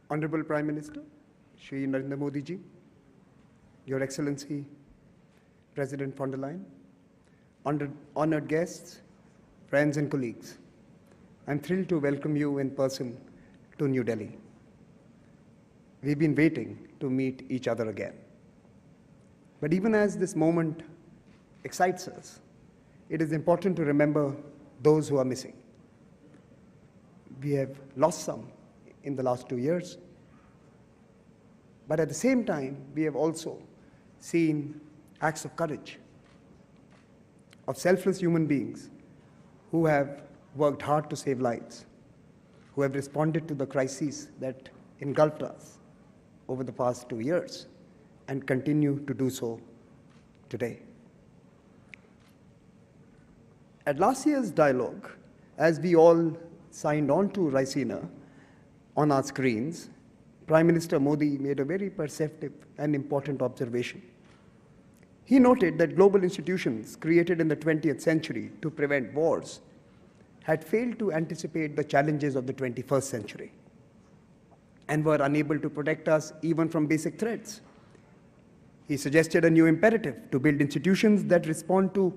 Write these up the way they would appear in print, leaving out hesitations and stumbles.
Honorable Prime Minister, Shri Narendra Modi ji, Your Excellency, President von der Leyen, honored guests, friends and colleagues, I'm thrilled to welcome you in person to New Delhi. We've been waiting to meet each other again. But even as this moment excites us, it is important to remember those who are missing. We have lost some in the last 2 years, but at the same time, we have also seen acts of courage of selfless human beings who have worked hard to save lives, who have responded to the crises that engulfed us over the past 2 years and continue to do so today. At last year's dialogue, as we all signed on to Raisina on our screens, Prime Minister Modi made a very perceptive and important observation. He noted that global institutions created in the 20th century to prevent wars had failed to anticipate the challenges of the 21st century and were unable to protect us even from basic threats. He suggested a new imperative to build institutions that respond to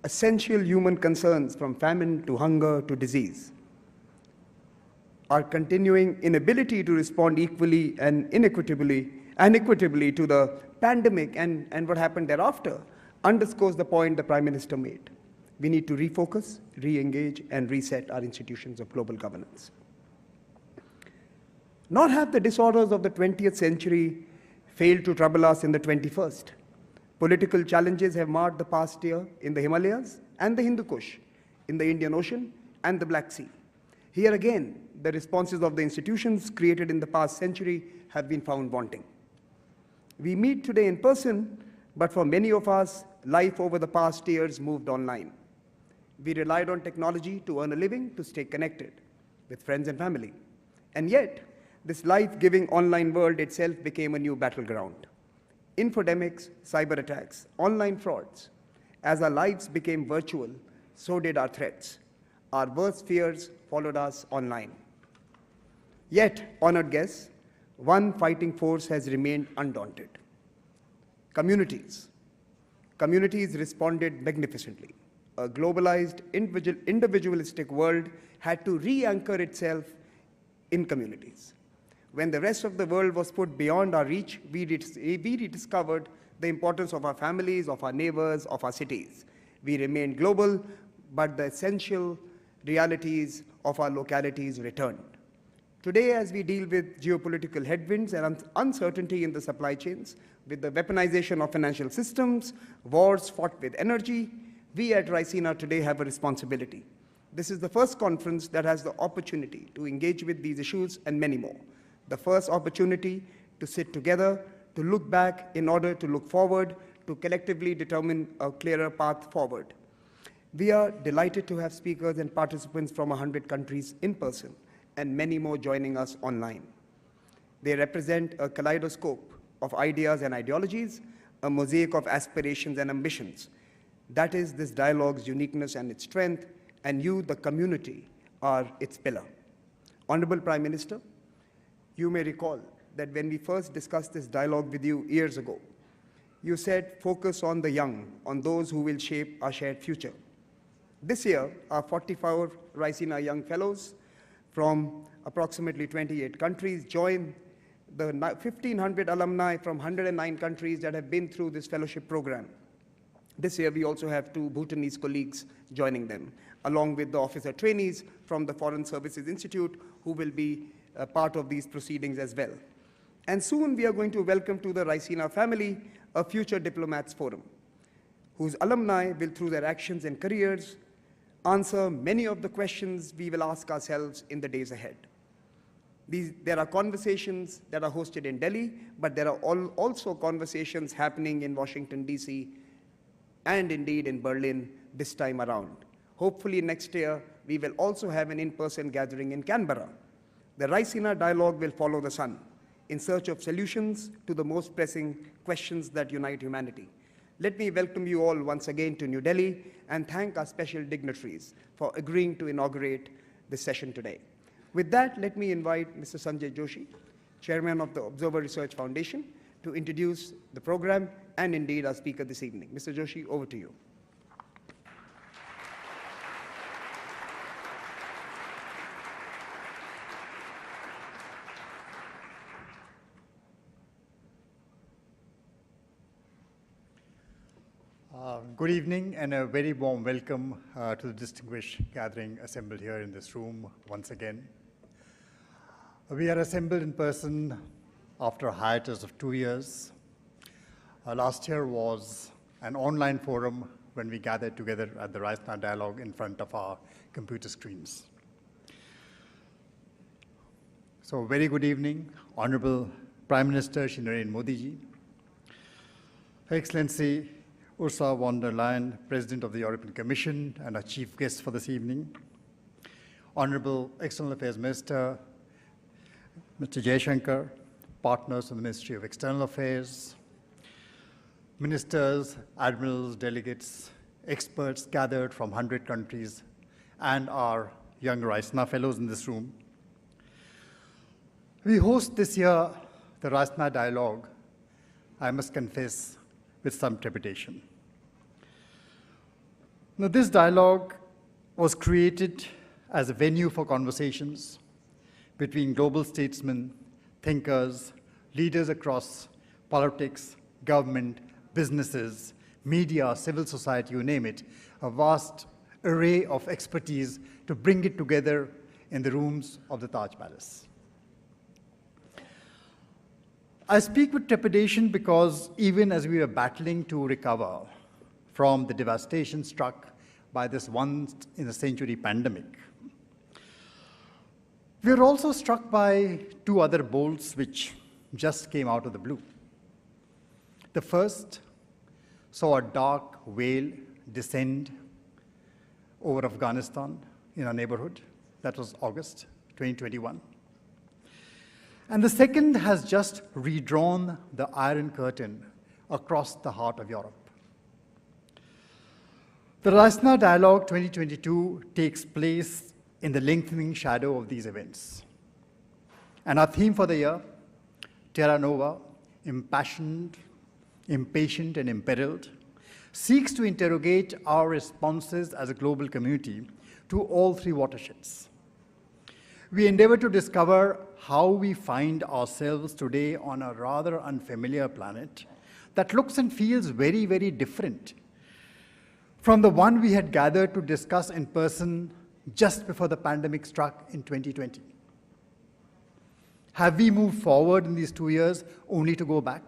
essential human concerns from famine to hunger to disease. Our continuing inability to respond equally and equitably to the pandemic and what happened thereafter underscores the point the Prime Minister made. We need to refocus, re-engage, and reset our institutions of global governance. Nor have the disorders of the 20th century failed to trouble us in the 21st. Political challenges have marred the past year in the Himalayas and the Hindu Kush, in the Indian Ocean and the Black Sea. Here again, the responses of the institutions created in the past century have been found wanting. We meet today in person, but for many of us, life over the past years moved online. We relied on technology to earn a living, to stay connected with friends and family. And yet, this life-giving online world itself became a new battleground. Infodemics, cyber attacks, online frauds. As our lives became virtual, so did our threats. Our worst fears followed us online. Yet, honored guests, one fighting force has remained undaunted. Communities. Communities responded magnificently. A globalized, individualistic world had to re-anchor itself in communities. When the rest of the world was put beyond our reach, we rediscovered the importance of our families, of our neighbors, of our cities. We remained global, but the essential realities of our localities returned. Today, as we deal with geopolitical headwinds and uncertainty in the supply chains, with the weaponization of financial systems, wars fought with energy, we at Raisina today have a responsibility. This is the first conference that has the opportunity to engage with these issues and many more. The first opportunity to sit together, to look back in order to look forward, to collectively determine a clearer path forward. We are delighted to have speakers and participants from 100 countries in person and many more joining us online. They represent a kaleidoscope of ideas and ideologies, a mosaic of aspirations and ambitions. That is this dialogue's uniqueness and its strength, and you, the community, are its pillar. Honorable Prime Minister, you may recall that when we first discussed this dialogue with you years ago, you said focus on the young, on those who will shape our shared future. This year, our 44 Raisina Young Fellows from approximately 28 countries join the 1,500 alumni from 109 countries that have been through this fellowship program. This year, we also have 2 Bhutanese colleagues joining them, along with the officer trainees from the Foreign Services Institute, who will be a part of these proceedings as well. And soon, we are going to welcome to the Raisina family a Future Diplomats Forum, whose alumni will, through their actions and careers, answer many of the questions we will ask ourselves in the days ahead. There are conversations that are hosted in Delhi, but there are also conversations happening in Washington, D.C., and indeed in Berlin this time around. Hopefully next year, we will also have an in-person gathering in Canberra. The Raisina dialogue will follow the sun in search of solutions to the most pressing questions that unite humanity. Let me welcome you all once again to New Delhi and thank our special dignitaries for agreeing to inaugurate this session today. With that, let me invite Mr. Sanjay Joshi Chairman of the Observer Research Foundation, to introduce the program and indeed our speaker this evening. Mr. Joshi, over to you. Good evening and a very warm welcome to the distinguished gathering assembled here in this room once again. We are assembled in person after a hiatus of 2 years. Last year was an online forum when we gathered together at the Rise Now Dialogue in front of our computer screens. So very good evening, Honorable Prime Minister Shri Narendra Modi ji, Her Excellency Ursula von der Leyen, President of the European Commission and our chief guest for this evening, Honorable External Affairs Minister Mr. Jaishankar, partners from the Ministry of External Affairs, ministers, admirals, delegates, experts gathered from 100 countries, and our young Rise Now fellows in this room. We host this year the Rise Now Dialogue, I must confess, with some trepidation. Now, this dialogue was created as a venue for conversations between global statesmen, thinkers, leaders across politics, government, businesses, media, civil society, you name it, a vast array of expertise to bring it together in the rooms of the Taj Palace. I speak with trepidation because even as we were battling to recover from the devastation struck by this once-in-a-century pandemic, we are also struck by two other bolts which just came out of the blue. The first saw a dark veil descend over Afghanistan in our neighborhood. That was August 2021. And the second has just redrawn the Iron Curtain across the heart of Europe. The Rise Now Dialogue 2022 takes place in the lengthening shadow of these events. And our theme for the year, Terra Nova, impassioned, impatient, and imperiled, seeks to interrogate our responses as a global community to all three watersheds. We endeavor to discover how we find ourselves today on a rather unfamiliar planet that looks and feels very, very different from the one we had gathered to discuss in person just before the pandemic struck in 2020. Have we moved forward in these 2 years only to go back?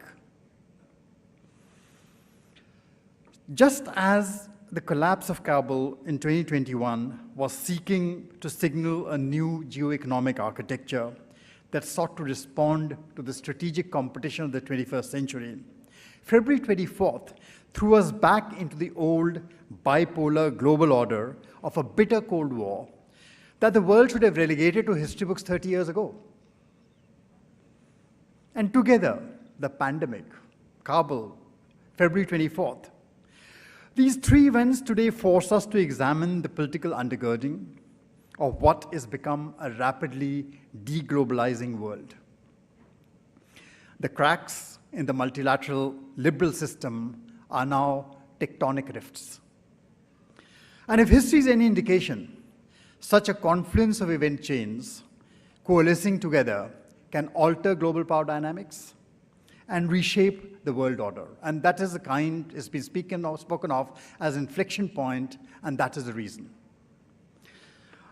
Just as the collapse of Kabul in 2021 was seeking to signal a new geoeconomic architecture that sought to respond to the strategic competition of the 21st century, February 24th threw us back into the old bipolar global order of a bitter Cold War that the world should have relegated to history books 30 years ago. And together, the pandemic, Kabul, February 24th, these three events today force us to examine the political undergirding of what has become a rapidly deglobalizing world. The cracks in the multilateral liberal system are now tectonic rifts. And if history is any indication, such a confluence of event chains coalescing together can alter global power dynamics and reshape the world order. And that is the kind it's been spoken of as inflection point, and that is the reason.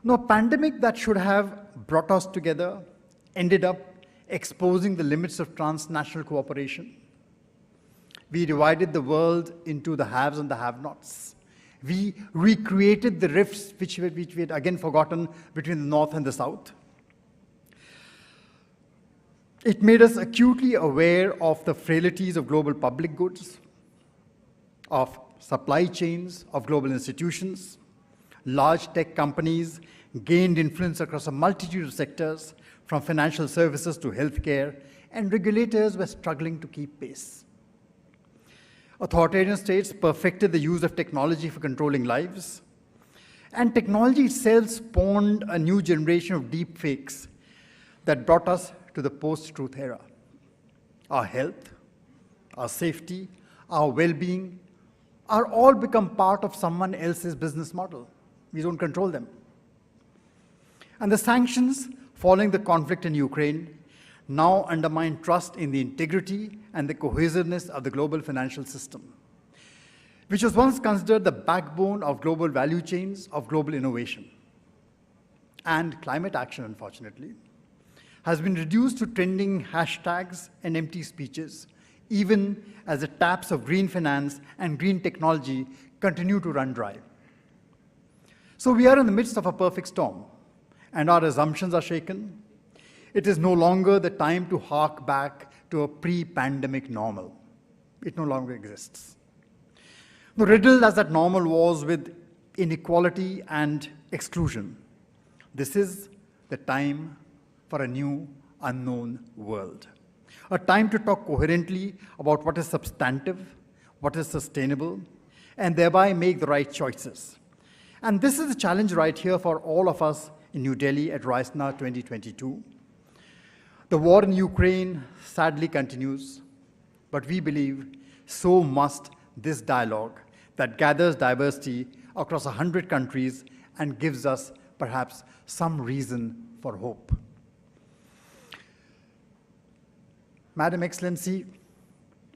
No pandemic that should have brought us together ended up exposing the limits of transnational cooperation. We divided the world into the haves and the have-nots. We recreated the rifts which we had again forgotten between the North and the South. It made us acutely aware of the frailties of global public goods, of supply chains, of global institutions. Large tech companies gained influence across a multitude of sectors, from financial services to healthcare, and regulators were struggling to keep pace. Authoritarian states perfected the use of technology for controlling lives, and technology itself spawned a new generation of deep fakes that brought us to the post-truth era. Our health, our safety, our well-being are all become part of someone else's business model. We don't control them. And the sanctions following the conflict in Ukraine now undermine trust in the integrity and the cohesiveness of the global financial system, which was once considered the backbone of global value chains of global innovation. And climate action, unfortunately, has been reduced to trending hashtags and empty speeches, even as the taps of green finance and green technology continue to run dry. So we are in the midst of a perfect storm, and our assumptions are shaken. It is no longer the time to hark back to a pre-pandemic normal. It no longer exists. The riddled as that normal was with inequality and exclusion, this is the time for a new, unknown world. A time to talk coherently about what is substantive, what is sustainable, and thereby make the right choices. And this is the challenge right here for all of us in New Delhi at RISNA 2022. The war in Ukraine sadly continues, but we believe so must this dialogue that gathers diversity across 100 countries and gives us perhaps some reason for hope. Madam Excellency,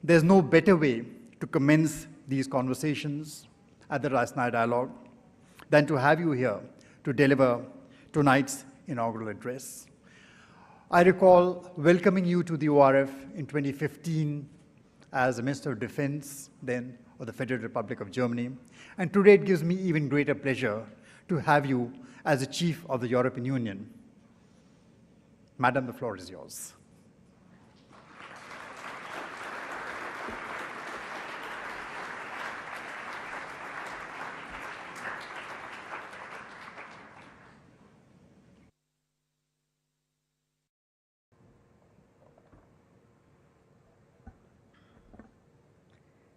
there's no better way to commence these conversations at the RISNA dialogue than to have you here to deliver tonight's inaugural address. I recall welcoming you to the ORF in 2015 as a Minister of Defense, then of the Federal Republic of Germany, and today it gives me even greater pleasure to have you as the Chief of the European Union. Madam, the floor is yours.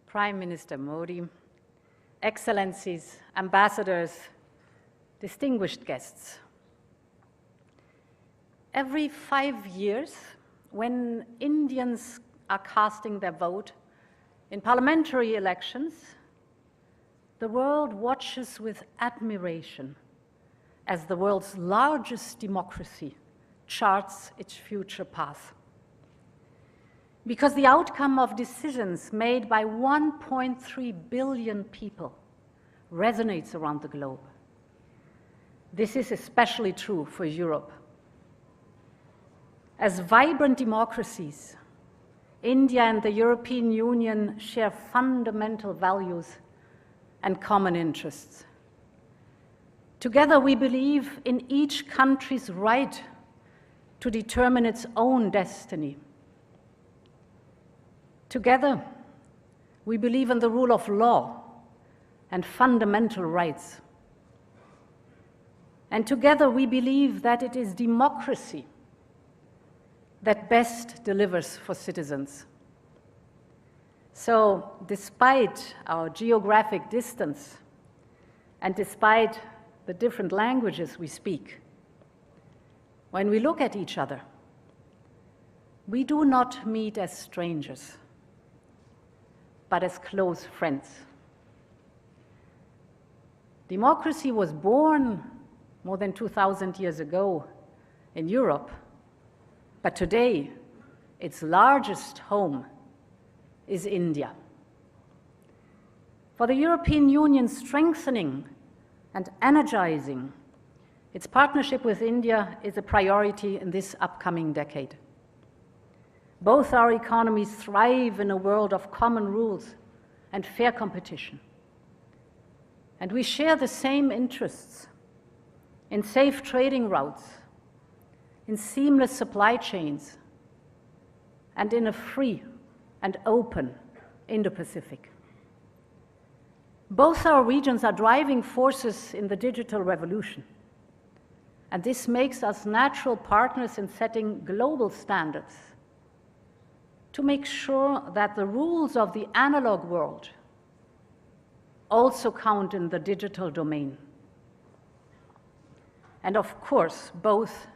Prime Minister Modi, Excellencies, Ambassadors, distinguished guests. Every 5 years, when Indians are casting their vote in parliamentary elections, the world watches with admiration as the world's largest democracy charts its future path. Because the outcome of decisions made by 1.3 billion people resonates around the globe. This is especially true for Europe. As vibrant democracies, India and the European Union share fundamental values and common interests. Together, we believe in each country's right to determine its own destiny. Together, we believe in the rule of law and fundamental rights. And together, we believe that it is democracy that best delivers for citizens. So, despite our geographic distance and despite the different languages we speak, when we look at each other, we do not meet as strangers, but as close friends. Democracy was born more than 2,000 years ago in Europe, but today its largest home is India. For the European Union, strengthening and energizing its partnership with India is a priority in this upcoming decade. Both our economies thrive in a world of common rules and fair competition. And we share the same interests in safe trading routes, in seamless supply chains, and in a free and open Indo-Pacific. Both our regions are driving forces in the digital revolution, and this makes us natural partners in setting global standards to make sure that the rules of the analog world also count in the digital domain. And of course, both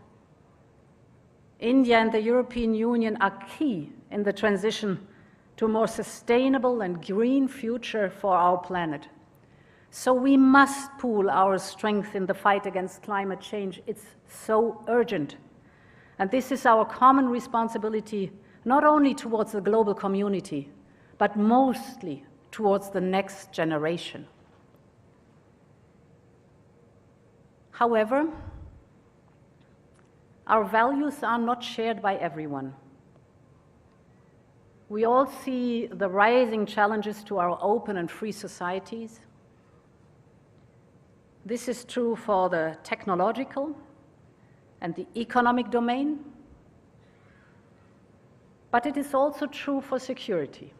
India and the European Union are key in the transition to a more sustainable and green future for our planet. So we must pool our strength in the fight against climate change. It's so urgent. And this is our common responsibility, not only towards the global community, but mostly towards the next generation. However, our values are not shared by everyone. We all see the rising challenges to our open and free societies. This is true for the technological and the economic domain, but it is also true for security.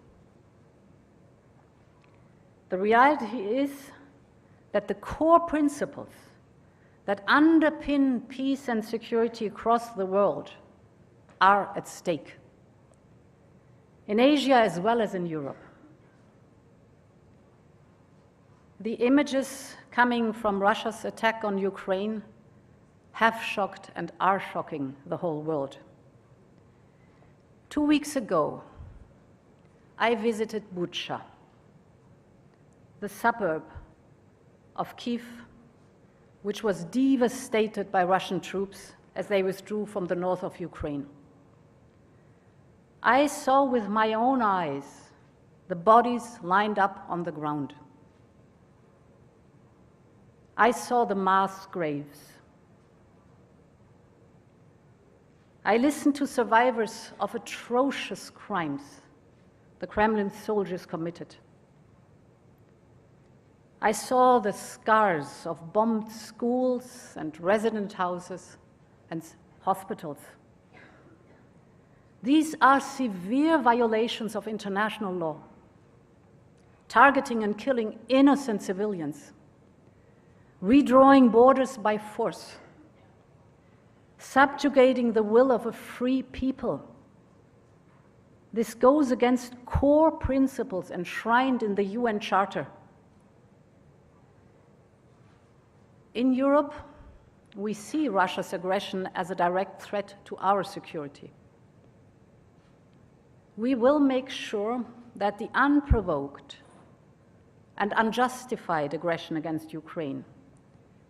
The reality is that the core principles that underpin peace and security across the world are at stake, in Asia as well as in Europe. The images coming from Russia's attack on Ukraine have shocked and are shocking the whole world. 2 weeks ago, I visited Bucha, the suburb of Kyiv, which was devastated by Russian troops as they withdrew from the north of Ukraine. I saw with my own eyes the bodies lined up on the ground. I saw the mass graves. I listened to survivors of atrocious crimes the Kremlin soldiers committed. I saw the scars of bombed schools and resident houses and hospitals. These are severe violations of international law, targeting and killing innocent civilians, redrawing borders by force, subjugating the will of a free people. This goes against core principles enshrined in the UN Charter. In Europe, we see Russia's aggression as a direct threat to our security. We will make sure that the unprovoked and unjustified aggression against Ukraine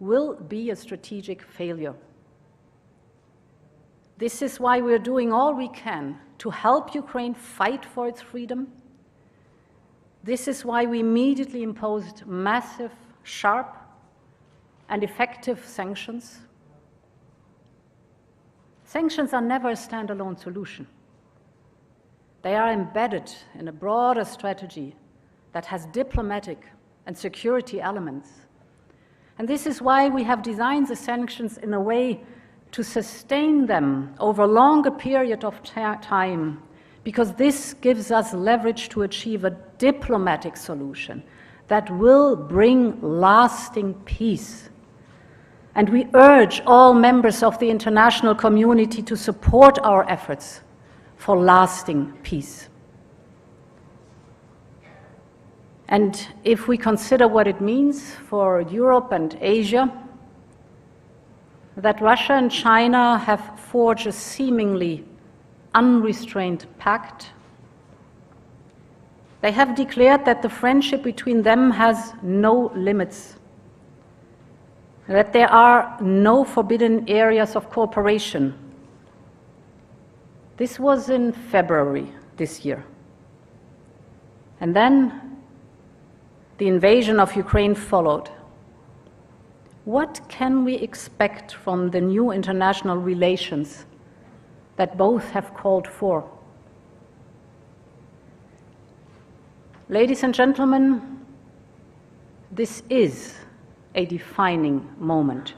will be a strategic failure. This is why we're doing all we can to help Ukraine fight for its freedom. This is why we immediately imposed massive, sharp, and effective sanctions. Sanctions are never a standalone solution. They are embedded in a broader strategy that has diplomatic and security elements. And this is why we have designed the sanctions in a way to sustain them over a longer period of time, because this gives us leverage to achieve a diplomatic solution that will bring lasting peace. And we urge all members of the international community to support our efforts for lasting peace. And if we consider what it means for Europe and Asia, that Russia and China have forged a seemingly unrestrained pact, they have declared that the friendship between them has no limits, that there are no forbidden areas of cooperation. This was in February this year. And then the invasion of Ukraine followed. What can we expect from the new international relations that both have called for? Ladies and gentlemen, this is a defining moment.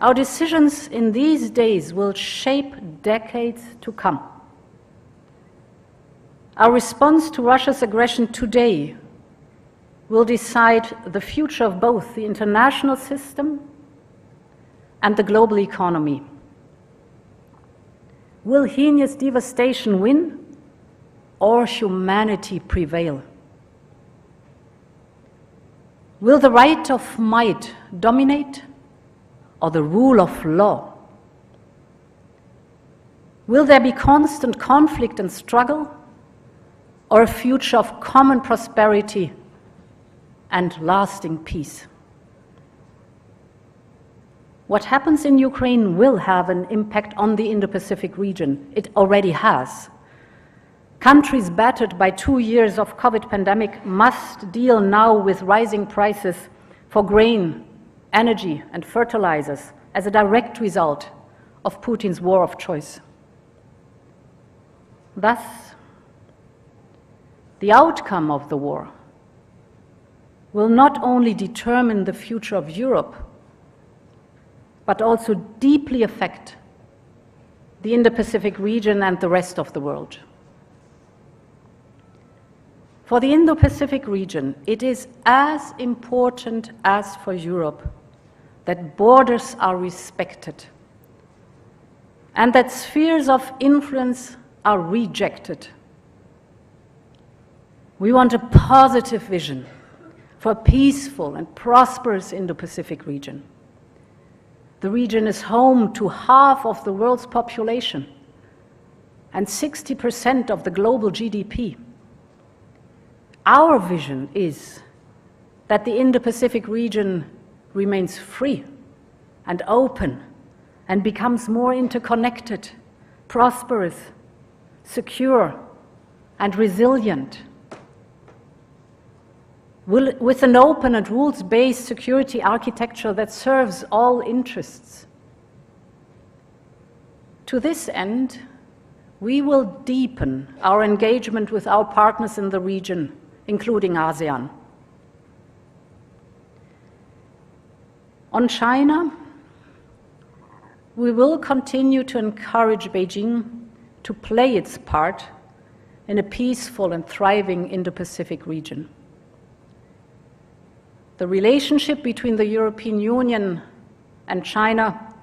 Our decisions in these days will shape decades to come. Our response to Russia's aggression today will decide the future of both the international system and the global economy. Will heinous devastation win, or humanity prevail? Will the right of might dominate, or the rule of law? Will there be constant conflict and struggle, or a future of common prosperity and lasting peace? What happens in Ukraine will have an impact on the Indo-Pacific region. It already has. Countries battered by 2 years of COVID pandemic must deal now with rising prices for grain, energy, and fertilizers as a direct result of Putin's war of choice. Thus, the outcome of the war will not only determine the future of Europe, but also deeply affect the Indo-Pacific region and the rest of the world. For the Indo-Pacific region, it is as important as for Europe that borders are respected and that spheres of influence are rejected. We want a positive vision for a peaceful and prosperous Indo-Pacific region. The region is home to half of the world's population and 60% of the global GDP. Our vision is that the Indo-Pacific region remains free and open and becomes more interconnected, prosperous, secure, and resilient, with an open and rules-based security architecture that serves all interests. To this end, we will deepen our engagement with our partners in the region, including ASEAN. On China, we will continue to encourage Beijing to play its part in a peaceful and thriving Indo-Pacific region. The relationship between the European Union and China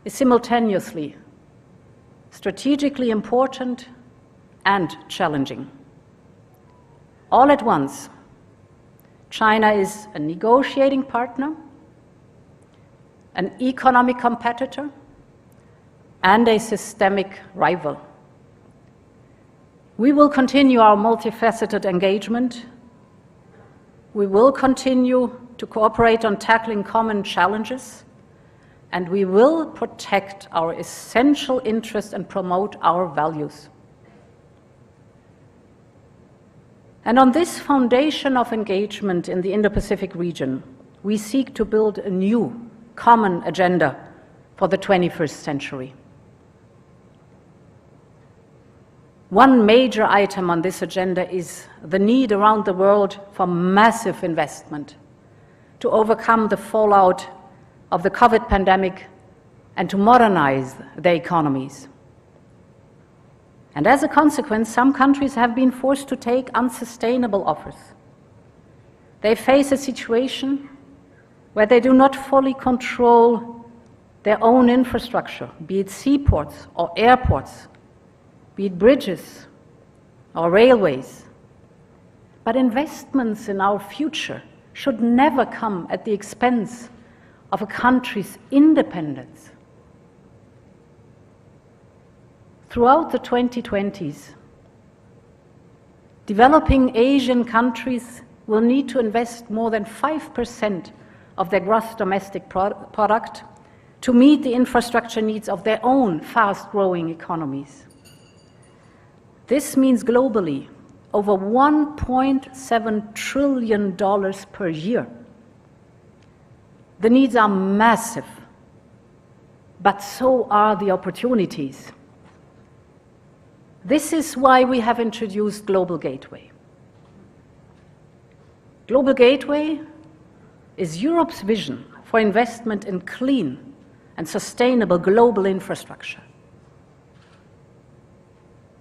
is simultaneously strategically important and challenging. All at once, China is a negotiating partner, an economic competitor, and a systemic rival. We will continue our multifaceted engagement. We will continue to cooperate on tackling common challenges, and we will protect our essential interests and promote our values. And on this foundation of engagement in the Indo-Pacific region, we seek to build a new common agenda for the 21st century. One major item on this agenda is the need around the world for massive investment to overcome the fallout of the COVID pandemic and to modernize their economies. And as a consequence, some countries have been forced to take unsustainable offers. They face a situation where they do not fully control their own infrastructure, be it seaports or airports, be it bridges or railways. But investments in our future should never come at the expense of a country's independence. Throughout the 2020s, developing Asian countries will need to invest more than 5% of their gross domestic product to meet the infrastructure needs of their own fast-growing economies. This means globally over $1.7 trillion per year. The needs are massive, but so are the opportunities. This is why we have introduced Global Gateway. Global Gateway is Europe's vision for investment in clean and sustainable global infrastructure.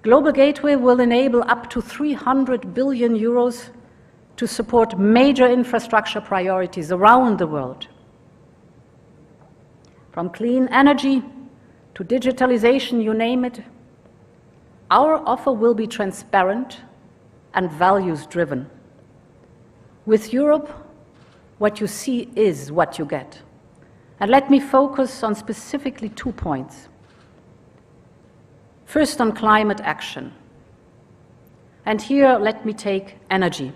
Global Gateway will enable up to 300 billion euros to support major infrastructure priorities around the world. From clean energy to digitalization, you name it, our offer will be transparent and values-driven. With Europe, what you see is what you get. And let me focus on specifically 2 points. First, on climate action. And here, let me take energy.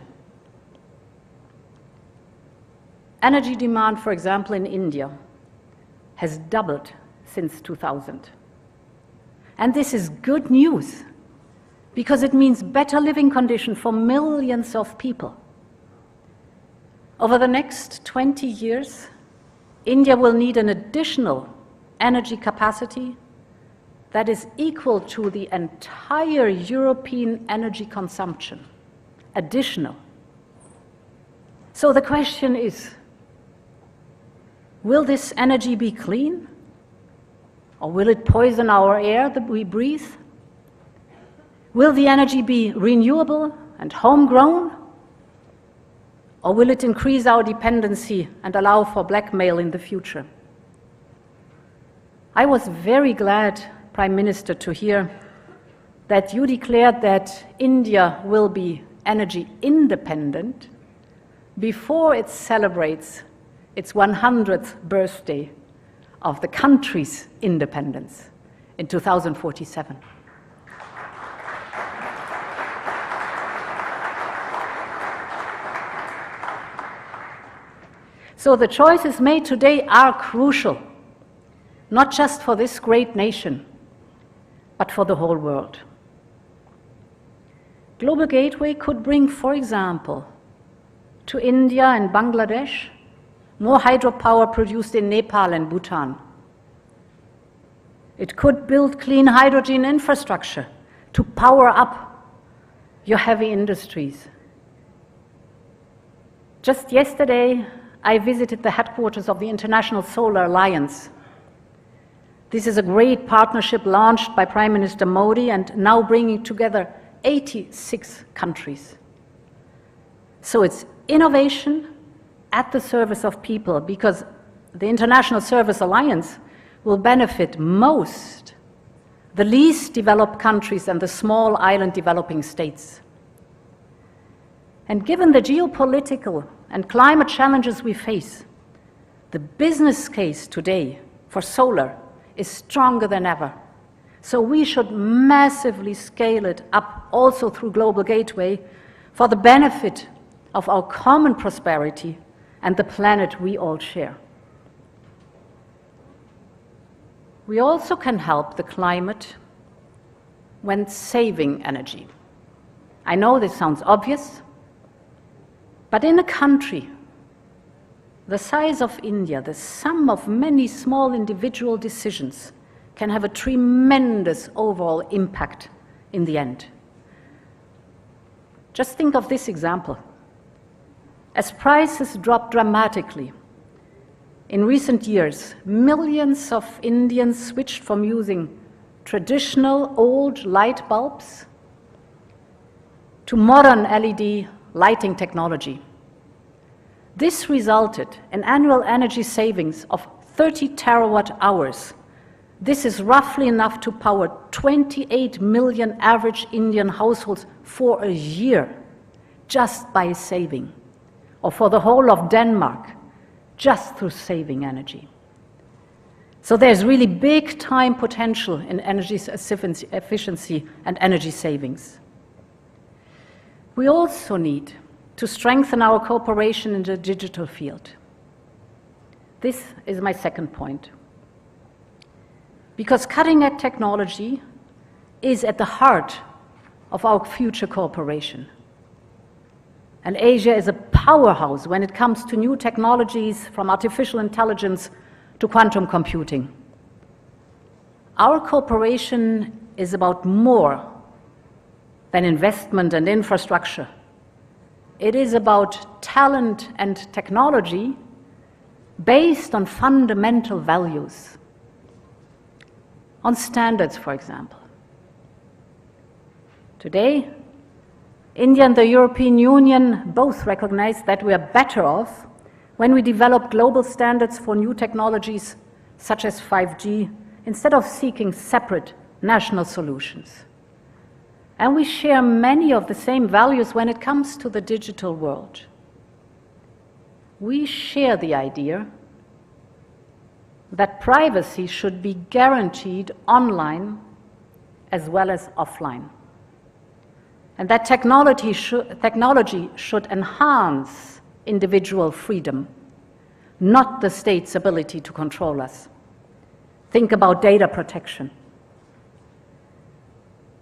Energy demand, for example, in India, has doubled since 2000. And this is good news, because it means better living conditions for millions of people. Over the next 20 years, India will need an additional energy capacity that is equal to the entire European energy consumption, additional. So the question is, will this energy be clean? Or will it poison our air that we breathe? Will the energy be renewable and homegrown? Or will it increase our dependency and allow for blackmail in the future? I was very glad, Prime Minister, to hear that you declared that India will be energy independent before it celebrates its 100th birthday of the country's independence in 2047. So the choices made today are crucial, not just for this great nation, but for the whole world. Global Gateway could bring, for example, to India and Bangladesh more hydropower produced in Nepal and Bhutan. It could build clean hydrogen infrastructure to power up your heavy industries. Just yesterday, I visited the headquarters of the International Solar Alliance. This is a great partnership launched by Prime Minister Modi and now bringing together 86 countries. So it's innovation at the service of people, because the International Service Alliance will benefit most the least developed countries and the small island developing states. And given the geopolitical and climate challenges we face, the business case today for solar is stronger than ever. So we should massively scale it up also through Global Gateway for the benefit of our common prosperity and the planet we all share. We also can help the climate when saving energy. I know this sounds obvious, but in a country the size of India, the sum of many small individual decisions can have a tremendous overall impact in the end. Just think of this example. As prices drop dramatically, in recent years, millions of Indians switched from using traditional old light bulbs to modern LED lighting technology. This resulted in annual energy savings of 30 terawatt hours. This is roughly enough to power 28 million average Indian households for a year, just by saving, or for the whole of Denmark, just through saving energy. So there's really big time potential in energy efficiency and energy savings. We also need to strengthen our cooperation in the digital field. This is my second point. Because cutting-edge technology is at the heart of our future cooperation. And Asia is a powerhouse when it comes to new technologies, from artificial intelligence to quantum computing. Our cooperation is about more than investment and infrastructure. It is about talent and technology based on fundamental values, on standards, for example. Today, India and the European Union both recognize that we are better off when we develop global standards for new technologies such as 5G, instead of seeking separate national solutions. And we share many of the same values when it comes to the digital world. We share the idea that privacy should be guaranteed online as well as offline. And that technology should enhance individual freedom, not the state's ability to control us. Think about data protection.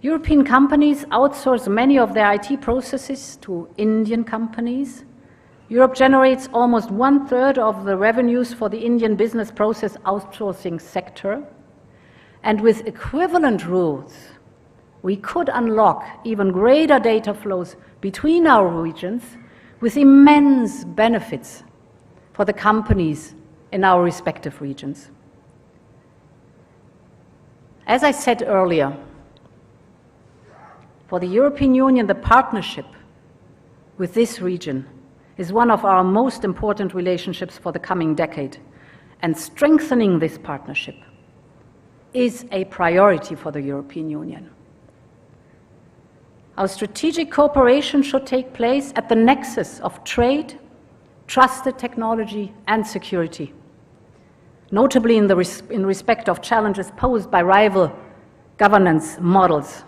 European companies outsource many of their IT processes to Indian companies. Europe generates almost 1/3 of the revenues for the Indian business process outsourcing sector. And with equivalent rules, we could unlock even greater data flows between our regions with immense benefits for the companies in our respective regions. As I said earlier, for the European Union, the partnership with this region is one of our most important relationships for the coming decade, and strengthening this partnership is a priority for the European Union. Our strategic cooperation should take place at the nexus of trade, trusted technology, and security, notably in respect of challenges posed by rival governance models.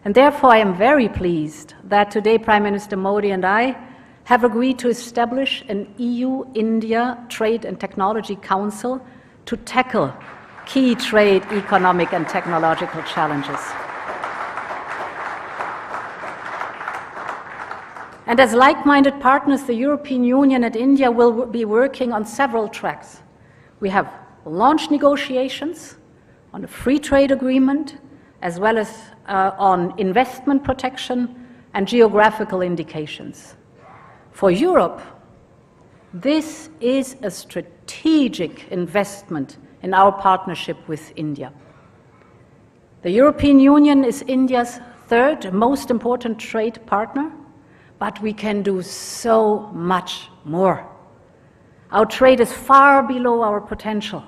And therefore, I am very pleased that today Prime Minister Modi and I have agreed to establish an EU-India Trade and Technology Council to tackle key trade, economic, and technological challenges. And as like-minded partners, the European Union and India will be working on several tracks. We have launched negotiations on a free trade agreement, as well as on investment protection and geographical indications. For Europe, this is a strategic investment in our partnership with India. The European Union is India's third most important trade partner, but we can do so much more. Our trade is far below our potential,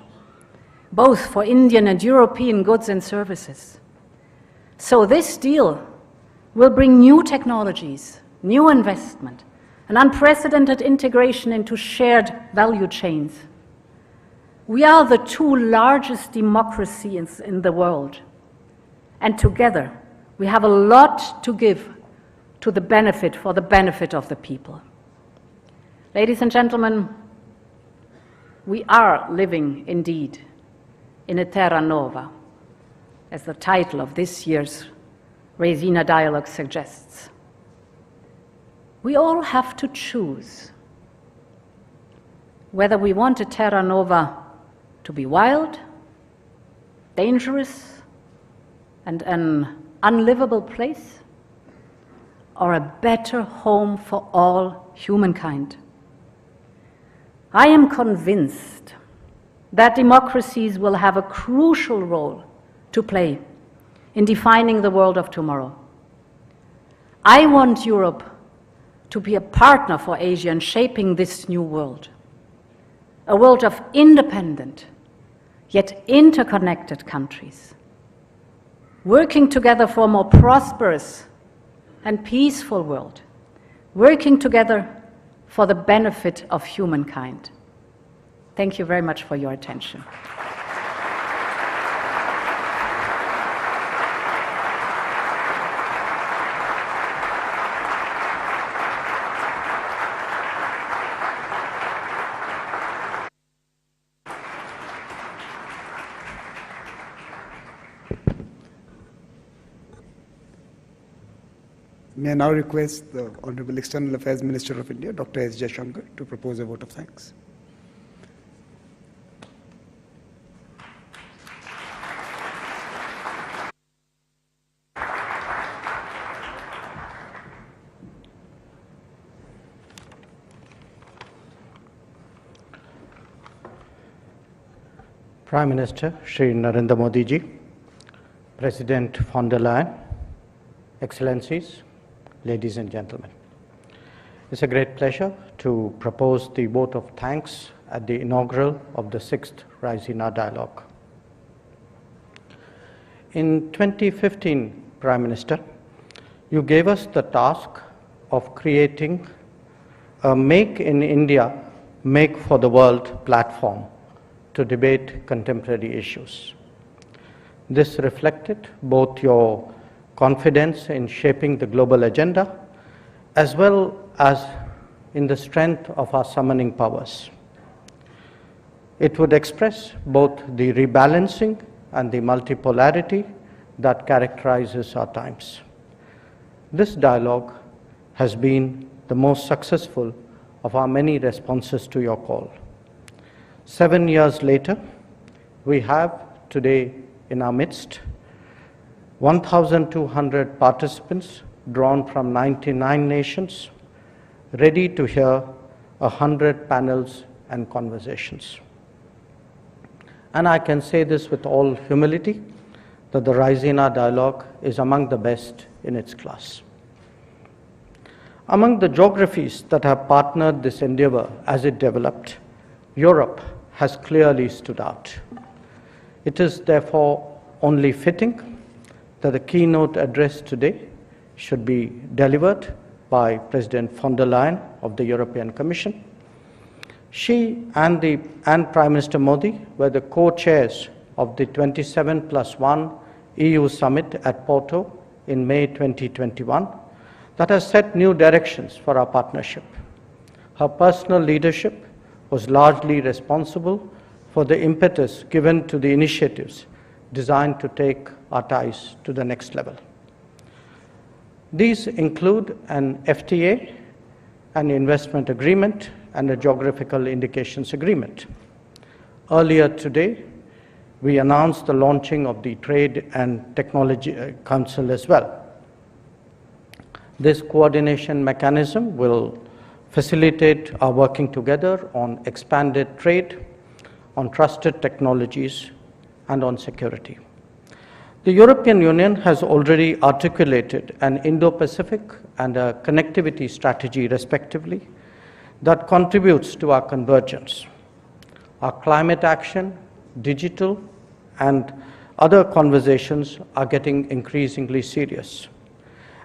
both for Indian and European goods and services. So this deal will bring new technologies, new investment, an unprecedented integration into shared value chains. We are the two largest democracies in the world, and together we have a lot to give for the benefit of the people. Ladies and gentlemen, we are living indeed in a terra nova, as the title of this year's Raisina Dialogue suggests. We all have to choose whether we want a terra nova to be wild, dangerous, and an unlivable place, or a better home for all humankind. I am convinced that democracies will have a crucial role to play in defining the world of tomorrow. I want Europe to be a partner for Asia in shaping this new world, a world of independent yet interconnected countries, working together for a more prosperous and peaceful world, working together for the benefit of humankind. Thank you very much for your attention. May I now request the Honorable External Affairs Minister of India, Dr. S. Jaishankar, to propose a vote of thanks. Prime Minister Shri Narendra Modi ji, President von der Leyen, Excellencies, ladies and gentlemen. It's a great pleasure to propose the vote of thanks at the inaugural of the 6th Raisina Dialogue. In 2015, Prime Minister, you gave us the task of creating a Make in India, Make for the World platform to debate contemporary issues. This reflected both your confidence in shaping the global agenda, as well as in the strength of our summoning powers. It would express both the rebalancing and the multipolarity that characterizes our times. This dialogue has been the most successful of our many responses to your call. 7 years later, we have today in our midst 1,200 participants drawn from 99 nations, ready to hear 100 panels and conversations. And I can say this with all humility, that the Raisina dialogue is among the best in its class. Among the geographies that have partnered this endeavor as it developed, Europe has clearly stood out. It is therefore only fitting that the keynote address today should be delivered by President von der Leyen of the European Commission. She and Prime Minister Modi were the co-chairs of the 27+1 EU summit at Porto in May 2021 that has set new directions for our partnership. Her personal leadership was largely responsible for the impetus given to the initiatives designed to take our ties to the next level. These include an FTA, an investment agreement, and a geographical indications agreement. Earlier today, we announced the launching of the Trade and Technology Council as well. This coordination mechanism will facilitate our working together on expanded trade, on trusted technologies, and on security. The European Union has already articulated an Indo-Pacific and a connectivity strategy, respectively, that contributes to our convergence. Our climate action, digital, and other conversations are getting increasingly serious.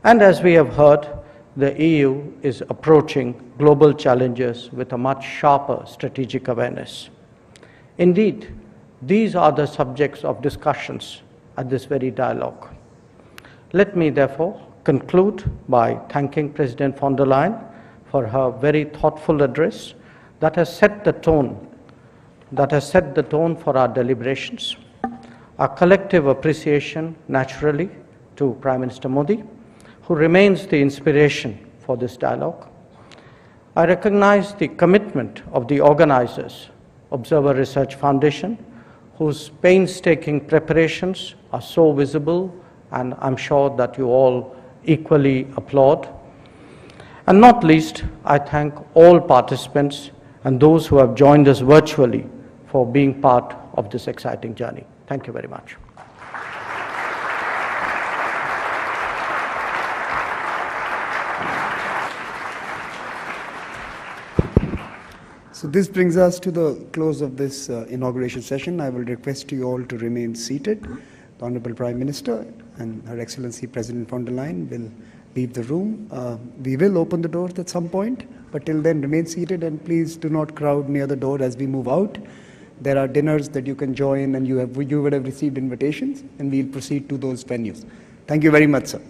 And as we have heard, the EU is approaching global challenges with a much sharper strategic awareness. Indeed, these are the subjects of discussions at this very dialogue. Let me therefore conclude by thanking President von der Leyen for her very thoughtful address that has set the tone for our deliberations. Our collective appreciation, naturally, to Prime Minister Modi, who remains the inspiration for this dialogue. I recognize the commitment of the organizers, Observer Research Foundation, whose painstaking preparations are so visible, and I'm sure that you all equally applaud. And not least, I thank all participants and those who have joined us virtually for being part of this exciting journey. Thank you very much. So this brings us to the close of this inauguration session. I will request you all to remain seated. The Honorable Prime Minister and Her Excellency President von der Leyen will leave the room. We will open the doors at some point, but till then remain seated and please do not crowd near the door as we move out. There are dinners that you can join and you would have received invitations, and we'll proceed to those venues. Thank you very much, sir.